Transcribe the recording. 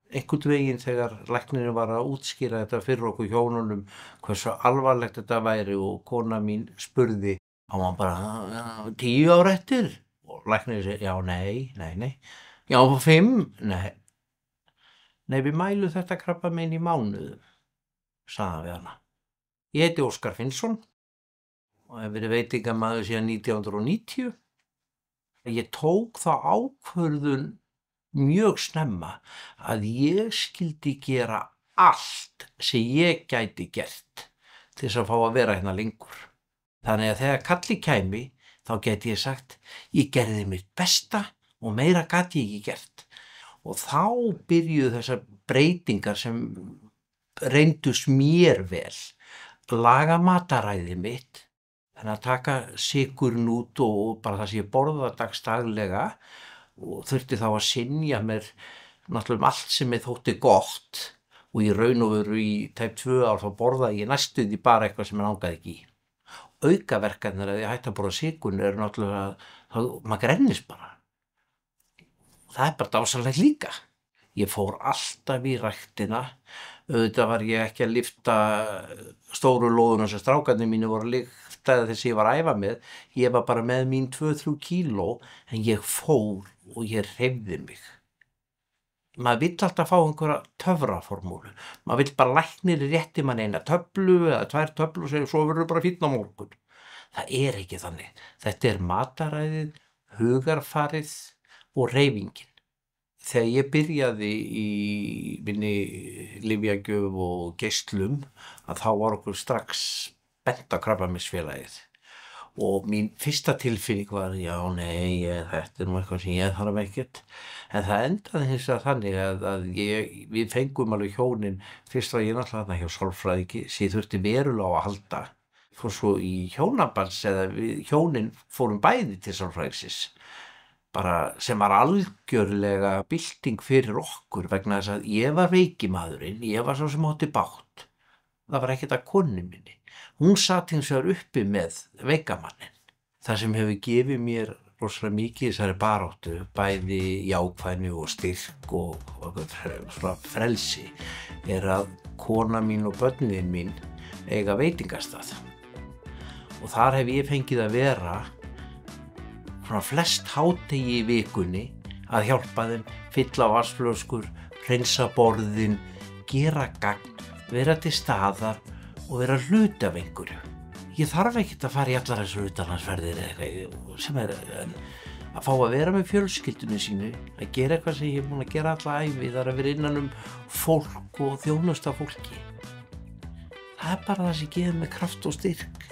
einhvern veginn þegar læknirinn var að útskýra þetta fyrir okkur hjónunum hversu alvarlegt þetta væri og kona mín spurði á hann bara 10 ár eftir og læknirinn segi já, nei, já, 5, nei, við mælum þetta krabbamein í mánuðum, sagði hann við hana. Ég heiti Óskar Finnsson og hef verið veitingamaður síðan 1990. Ég tók þá ákvörðun mjög snemma að ég skildi gera allt sem ég gæti gert til þess að fá að vera hérna lengur. Þannig að þegar kalli kæmi þá gæti ég sagt ég gerði mitt besta og meira gæti ég ekki gert. Og þá byrjuðu þessar breytingar sem reyndust mér vel. Laga mataræðið mitt, þannig að taka sykurinn út og bara það sem ég borða dagsdaglega og þurfti þá að synja mér náttúrulega allt sem ég þótti gott og í raun og veru í tæp 2 ár þá borðaði ég næstum því bara eitthvað sem ég langaði ekki í. Aukaverkanir að ég hætti að borða sykurinn eru náttúrulega maður grennist bara. Það bara dásamlegt líka. Ég fór alltaf í ræktina. Auðvitað var ég ekki að lyfta stóru lóðuna sem strákarnir mínu voru að lyfta þess að ég var að æfa með. Ég var bara með mín 2-3 kíló en ég fór og ég hreyfði mig. Maður vill alltaf fá einhverja töfraformúlu. Maður vill bara læknir rétti mann eina töflu eða 2 töflur og segja svo verður bara fínn á morgun. Það er ekki þannig. Þetta er mataræðið, hugarfarið og hreyfingin. Þegar ég byrjaði í minni lyfjagjöf og geislum að þá var okkur strax bent á Krabbameinsfélagið og mín fyrsta tilfinning var já, nei, þetta er nú eitthvað sem ég þarf ekkert. En það endaði hins vegar þannig að við fengum alveg hjónin, fyrst var ég náttúrulega þarna hjá sálfræðingi sem ég þurfti verulega á að halda. Fór svo í hjónabands eða við hjónin fórum bæði til sálfræðingsins. Bara sem var algjörlega bylting fyrir okkur vegna þess að ég var veikimaðurinn, ég var svo sem átti bágt. Það var ekkert að konu minni. Hún sat hins vegar uppi með veikamannin. Það sem hefur gefið mér rosalega mikið þessari baráttu, bæði jákvæðni og styrk og svona frelsi, er að kona mín og börnin mín eiga veitingastað. Og þar hef ég fengið að vera svona flest hádegi í vikunni að hjálpa þeim, fylla vatnsflöskur, hreinsa borðin, gera gagn, vera til staðar og vera hluti af einhverju. Ég þarf ekkert að fara í allar þessar utanlandsferðir eða eitthvað sem er að fá að vera með fjölskyldunni sínu, að gera eitthvað sem ég er búin að gera alla ævi, það er að vera innan um fólk og þjónusta fólki. Það er bara það sem gefur mig kraft og styrk.